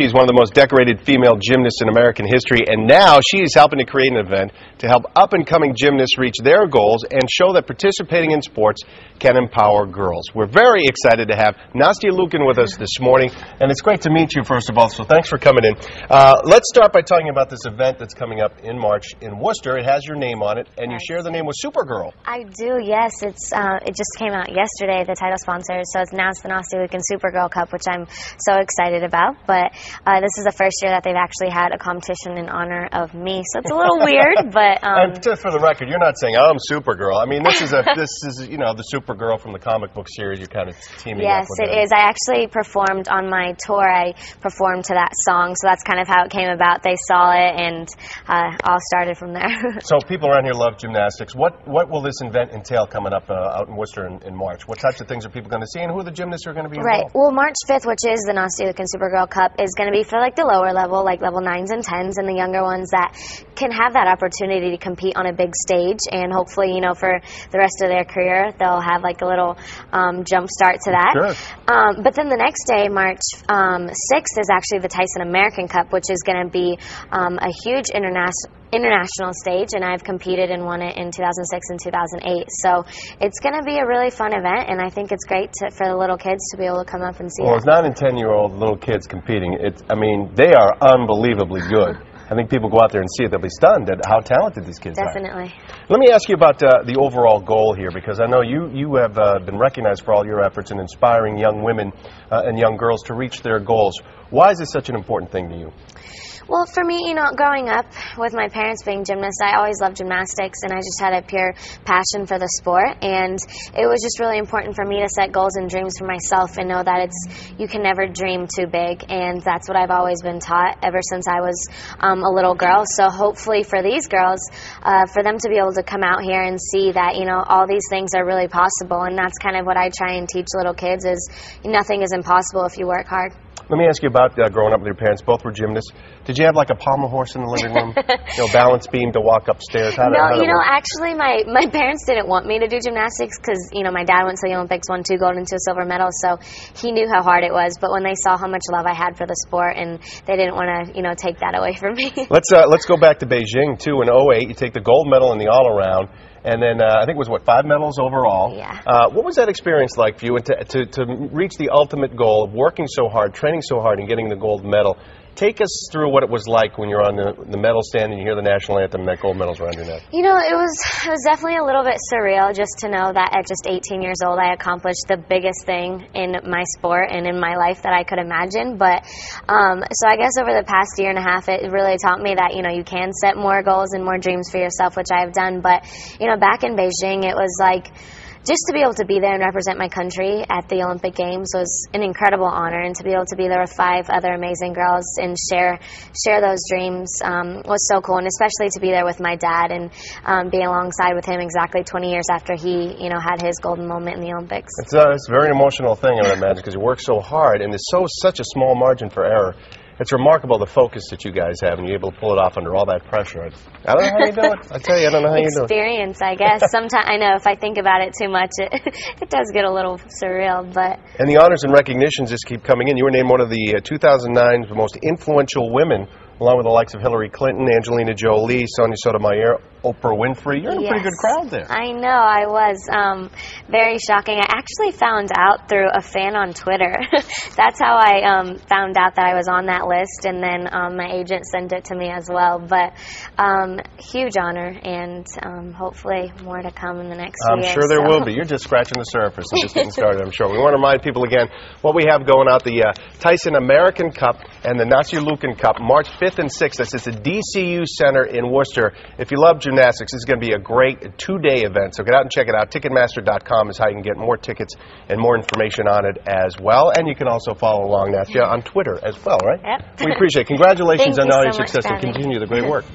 She's one of the most decorated female gymnasts in American history, and now she is helping to create an event to help up-and-coming gymnasts reach their goals and show that participating in sports can empower girls. We're very excited to have Nastia Liukin with us this morning, and it's great to meet you, first of all, so thanks for coming in. Let's start by telling you about this event that's coming up in March in Worcester. It has your name on it, and you share the name with Supergirl. I do, yes. It just came out yesterday, the title sponsor, so it's now the Nastia Liukin Supergirl Cup, which I'm so excited about, but this is the first year that they've actually had a competition in honor of me, so it's a little weird, but... and just for the record, you're not saying, I'm Supergirl. I mean, this is you know, the Supergirl from the comic book series. You're kind of teaming up with Yes, it is. I actually performed on my tour. I performed to that song, so that's kind of how it came about. They saw it, and all started from there. So people around here love gymnastics. What will this event entail coming up out in Worcester in March? What types of things are people going to see, and who are the gymnasts who are going to be involved? Right. Well, March 5th, which is the Nastia Liukin Supergirl Cup, is going to be for like the lower level, like level 9s and 10s, and the younger ones that can have that opportunity to compete on a big stage, and hopefully, you know, for the rest of their career, they'll have like a little jump start to that. Sure. But then the next day, March 6th, is actually the Tyson American Cup, which is going to be a huge international stage, and I've competed and won it in 2006 and 2008. So it's going to be a really fun event, and I think it's great for the little kids to be able to come up and see it. Well, it's 9 and 10-year-old little kids competing. I mean, they are unbelievably good. I think people go out there and see it, they'll be stunned at how talented these kids Definitely. are. Definitely. Let me ask you about the overall goal here, because I know you have been recognized for all your efforts in inspiring young women and young girls to reach their goals. Why is this such an important thing to you? Well, for me, you know, growing up with my parents being gymnasts, I always loved gymnastics, and I just had a pure passion for the sport, and it was just really important for me to set goals and dreams for myself and know that you can never dream too big, and that's what I've always been taught ever since I was a little girl. So hopefully for these girls, for them to be able to come out here and see that, you know, all these things are really possible, and that's kind of what I try and teach little kids is nothing is impossible if you work hard. Let me ask you about growing up with your parents. Both were gymnasts. Did you have like a pommel horse in the living room? You know, balance beam to walk upstairs? Actually, my parents didn't want me to do gymnastics because, you know, my dad went to the Olympics, won 2 gold and 2 silver medals, so he knew how hard it was. But when they saw how much love I had for the sport, and they didn't want to, you know, take that away from me. Let's go back to Beijing, too. In 2008, you take the gold medal in the all-around. And then I think it was, 5 medals overall? Yeah. What was that experience like for you, and to reach the ultimate goal of working so hard, training so hard, and getting the gold medal? Take us through what it was like when you're on the medal stand and you hear the national anthem and that gold medal's around your neck. You know, it was definitely a little bit surreal just to know that at just 18 years old I accomplished the biggest thing in my sport and in my life that I could imagine. But so I guess over the past year and a half, it really taught me that, you know, you can set more goals and more dreams for yourself, which I have done. But, you know, back in Beijing, it was like, just to be able to be there and represent my country at the Olympic Games was an incredible honor, and to be able to be there with 5 other amazing girls and share those dreams was so cool, and especially to be there with my dad and be alongside with him exactly 20 years after he, you know, had his golden moment in the Olympics. It's a very emotional thing, I would imagine, because you work so hard, and there's such a small margin for error. It's remarkable the focus that you guys have, and you're able to pull it off under all that pressure. I don't know how you do it. I tell you, I don't know how you do it. Experience, I guess. Sometimes, I know if I think about it too much, it does get a little surreal. But and the honors and recognitions just keep coming in. You were named one of the 2009 most influential women, along with the likes of Hillary Clinton, Angelina Jolie, Sonia Sotomayor, Oprah Winfrey. You're in a pretty good crowd there. I know, I was. Very shocking. I actually found out through a fan on Twitter. That's how I found out that I was on that list, and then my agent sent it to me as well. But huge honor, and hopefully more to come in the next few years. I'm sure there will be. You're just scratching the surface and just getting started, I'm sure. We want to remind people again what we have going out, the Tyson American Cup and the Nastia Liukin Cup, March 5th and 6th. That's at the DCU Center in Worcester. If you love gymnastics, this is going to be a great 2-day event, so get out and check it out. Ticketmaster.com is how you can get more tickets and more information on it as well. And you can also follow along, Nastia, on Twitter as well, right? Yep. We appreciate it. Congratulations on all your so success, and continue the great work.